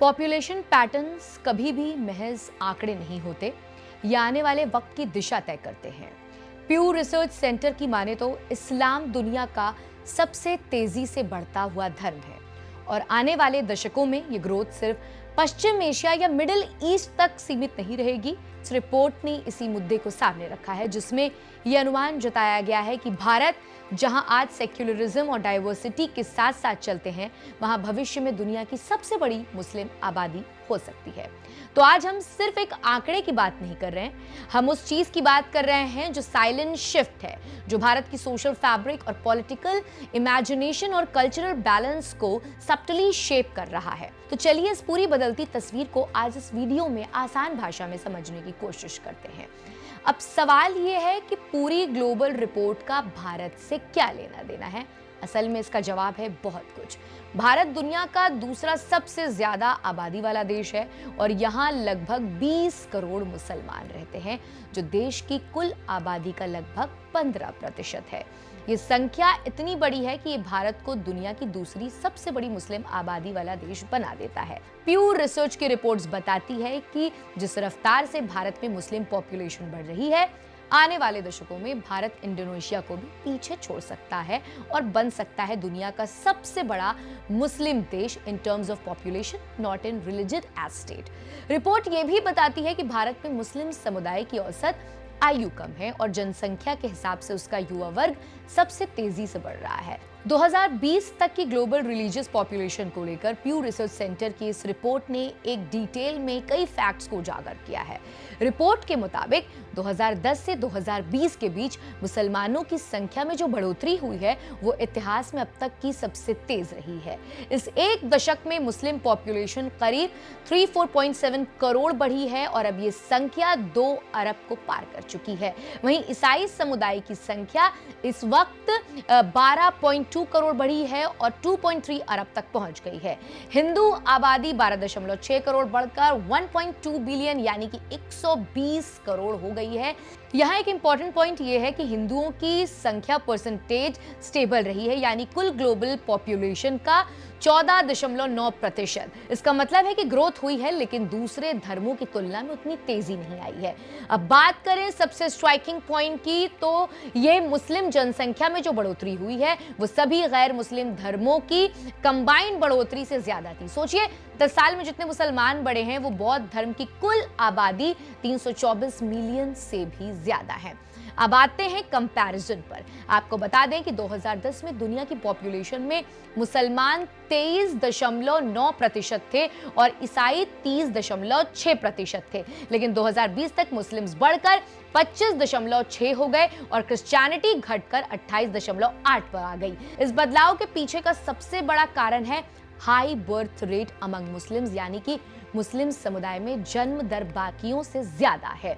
Population patterns कभी भी महज आंकड़े नहीं होते, ये आने वाले वक्त की दिशा तय करते हैं। प्यू रिसर्च सेंटर की माने तो इस्लाम दुनिया का सबसे तेजी से बढ़ता हुआ धर्म है और आने वाले दशकों में ये ग्रोथ सिर्फ पश्चिम एशिया या मिडिल ईस्ट तक सीमित नहीं रहेगी। इस रिपोर्ट ने इसी मुद्दे को सामने रखा है, जिसमें यह अनुमान जताया गया है कि भारत जहां आज सेक्युलरिज्म और डाइवर्सिटी के साथ साथ चलते हैं, वहां भविष्य में दुनिया की सबसे बड़ी मुस्लिम आबादी हो सकती है। तो आज हम सिर्फ एक आंकड़े की बात नहीं कर रहे हैं, हम उस चीज की बात कर रहे हैं जो साइलेंट शिफ्ट है, जो भारत की सोशल फैब्रिक और पॉलिटिकल इमेजिनेशन और कल्चरल बैलेंस को सब्टली शेप कर रहा है। तो चलिए इस पूरी बदलती तस्वीर को आज इस वीडियो में आसान भाषा में समझने की कोशिश करते हैं। अब सवाल ये है कि पूरी ग्लोबल रिपोर्ट का भारत से क्या लेना देना है। असल में इसका जवाब है बहुत कुछ। भारत दुनिया का दूसरा सबसे ज्यादा आबादी वाला देश है और यहाँ लगभग 20 करोड़ मुसलमान रहते हैं, जो देश की कुल आबादी का लगभग 15% है। ये संख्या इतनी बड़ी है कि ये भारत को दुनिया की दूसरी सबसे बड़ी मुस्लिम आबादी वाला देश बना देता है। प्यू रिसर्च की रिपोर्ट्स बताती है कि जिस रफ्तार से भारत में मुस्लिम पॉपुलेशन बढ़ रही है, आने वाले दशकों में भारत इंडोनेशिया को भी पीछे छोड़ सकता है और बन सकता है दुनिया का सबसे बड़ा मुस्लिम देश in terms of population, not in religion as state. Report ये भी बताती है कि भारत में मुस्लिम समुदाय की औसत आयु कम है और जनसंख्या के हिसाब से उसका युवा वर्ग सबसे तेजी से बढ़ रहा है। 2020 तक की ग्लोबल रिलीजियस पॉपुलेशन को लेकर प्यू रिसर्च सेंटर की इस रिपोर्ट ने एक डिटेल में कई फैक्ट्स को उजागर किया है। रिपोर्ट के मुताबिक 2010 से 2020 के बीच मुसलमानों की संख्या में जो बढ़ोतरी हुई है, वो इतिहास में अब तक की सबसे तेज रही है। इस एक दशक में मुस्लिम पॉपुलेशन करीब 34.7 करोड़ बढ़ी है और अब ये संख्या 2 अरब को पार कर चुकी है। वहीं ईसाई समुदाय की संख्या इस वक्त 12.2 करोड़ बढ़ी है और 2.3 अरब तक पहुंच गई है। हिंदू आबादी 12.6 करोड़ बढ़कर 1.2 बिलियन यानी कि 120 करोड़ हो गई है। यहाँ एक इंपॉर्टेंट पॉइंट ये है कि हिंदुओं की संख्या परसेंटेज स्टेबल रही है, यानी कुल ग्लोबल पॉपुलेशन का 14.9%। इसका मतलब है कि ग्रोथ हुई है, लेकिन दूसरे धर्मों की तुलना में उतनी तेजी नहीं आई है। अब बात करें सबसे स्ट्राइकिंग पॉइंट की, तो ये मुस्लिम जनसंख्या में जो बढ़ोतरी हुई है वो सभी गैर मुस्लिम धर्मों की कंबाइंड बढ़ोतरी से ज्यादा थी। सोचिए 10 साल में जितने मुसलमान बढ़े हैं वो बौद्ध धर्म की कुल आबादी 324 मिलियन से भी ज्यादा है। अब आते हैं कंपैरिजन पर। आपको बता दें कि 2010 में दुनिया की पॉपुलेशन में मुसलमान 23.9% थे और ईसाई 30.6% थे, लेकिन 2020 तक मुस्लिम्स बढ़कर 25.6 हो गए और क्रिश्चियनिटी घटकर 28.8 पर आ गई। इस बदलाव के पीछे का सबसे बड़ा कारण है high birth rate among Muslims, यानी कि मुस्लिम समुदाय में जन्म दर बाकियों से ज्यादा है।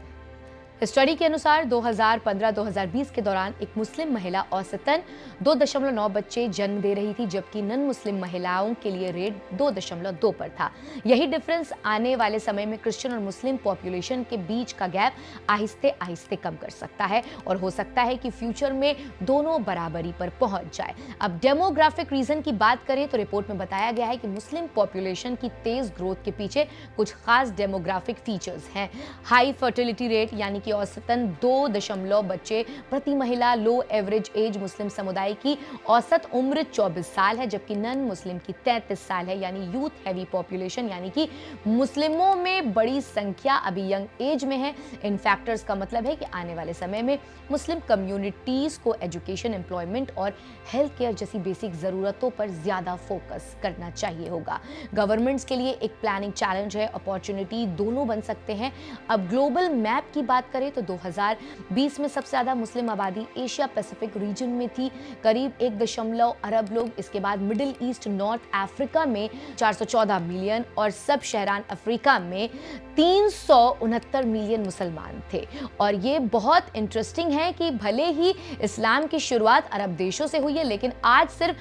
स्टडी के अनुसार 2015-2020 के दौरान एक मुस्लिम महिला औसतन 2.9 बच्चे जन्म दे रही थी, जबकि नन मुस्लिम महिलाओं के लिए रेट 2.2 पर था। यही डिफरेंस आने वाले समय में क्रिश्चियन और मुस्लिम पॉपुलेशन के बीच का गैप आहिस्ते आहिस्ते कम कर सकता है और हो सकता है कि फ्यूचर में दोनों बराबरी पर पहुंच जाए। अब डेमोग्राफिक रीजन की बात करें तो रिपोर्ट में बताया गया है कि मुस्लिम पॉपुलेशन की तेज ग्रोथ के पीछे कुछ खास डेमोग्राफिक फीचर्स हैं। हाई फर्टिलिटी रेट, यानी औसतन 2 बच्चे प्रति महिला। लो एवरेज एज, मुस्लिम समुदाय की औसत उम्र 24 साल है, जबकि नन मुस्लिम की 33 साल है, यानी यूथ हैवी पॉपुलेशन, यानी कि मुस्लिमों में बड़ी संख्या अभी यंग एज में है। इन फैक्टर्स का मतलब है कि आने वाले समय में मुस्लिम कम्युनिटीज को एजुकेशन, एम्प्लॉयमेंट और हेल्थ केयर जैसी बेसिक जरूरतों पर ज्यादा फोकस करना चाहिए होगा। गवर्नमेंट्स के लिए एक प्लानिंग चैलेंज है, अपॉर्चुनिटी दोनों बन सकते हैं। अब ग्लोबल मैप की बात करें तो 2020 में सबसे ज्यादा मुस्लिम आबादी एशिया पैसिफिक रीजन में थी, करीब 1 अरब लोग। इसके बाद मिडिल ईस्ट, नॉर्थ अफ्रीका में 414 मिलियन और सब शहरान अफ्रीका में 369 मिलियन मुसलमान थे। और ये बहुत इंटरेस्टिंग है कि भले ही इस्लाम की शुरुआत अरब देशों से हुई है, लेकिन आज सिर्फ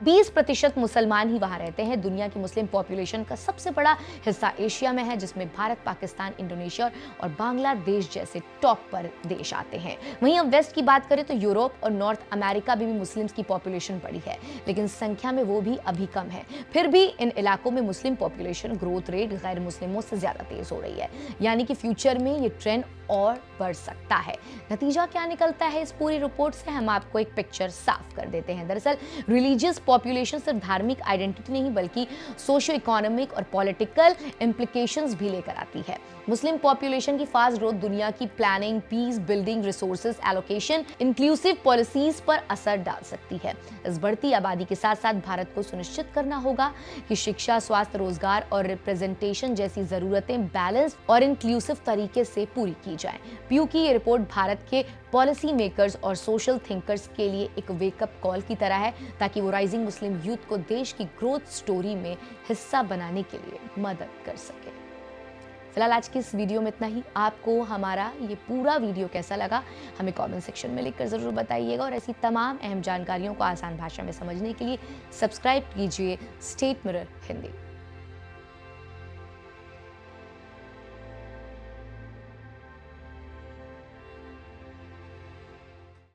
20% मुसलमान ही वहां रहते हैं। दुनिया की मुस्लिम पॉपुलेशन का सबसे बड़ा हिस्सा एशिया में है, जिसमें भारत, पाकिस्तान, इंडोनेशिया और बांग्लादेश जैसे टॉप पर देश आते हैं। वहीं हम वेस्ट की बात करें तो यूरोप और नॉर्थ अमेरिका में भी मुस्लिम्स की पॉपुलेशन बड़ी है, लेकिन संख्या में वो भी अभी कम है। फिर भी इन इलाकों में मुस्लिम पॉपुलेशन ग्रोथ रेट गैर मुस्लिमों से ज्यादा तेज हो रही है, यानी कि फ्यूचर में ये ट्रेंड और बढ़ सकता है। नतीजा क्या निकलता है इस पूरी रिपोर्ट से, हम आपको एक पिक्चर साफ कर देते हैं। दरअसल रिलीजियस पॉपुलेशन सिर्फ धार्मिक आइडेंटिटी नहीं बल्कि सोशियो इकोनॉमिक और पॉलिटिकल इम्प्लीकेशंस भी लेकर आती है। मुस्लिम पॉपुलेशन की फास्ट ग्रोथ दुनिया की planning, peace building, resources allocation, inclusive policies पर असर डाल सकती है। इस बढ़ती आबादी के साथ साथ भारत को सुनिश्चित करना होगा कि शिक्षा, स्वास्थ्य, रोजगार और रिप्रेजेंटेशन जैसी जरूरतें बैलेंस और इंक्लूसिव तरीके से पूरी की जाए। पीयू की ये रिपोर्ट भारत के पॉलिसी मेकर्स और सोशल थिंकर्स के लिए एक वेकअप कॉल की तरह है, ताकि वो राइजिंग मुस्लिम यूथ को देश की ग्रोथ स्टोरी में हिस्सा बनाने के लिए मदद कर सके। फिलहाल आज की इस वीडियो में इतना ही। आपको हमारा ये पूरा वीडियो कैसा लगा हमें कमेंट सेक्शन में लिखकर जरूर बताइएगा, और ऐसी तमाम अहम जानकारियों को आसान भाषा में समझने के लिए सब्सक्राइब कीजिए स्टेट मिरर हिंदी।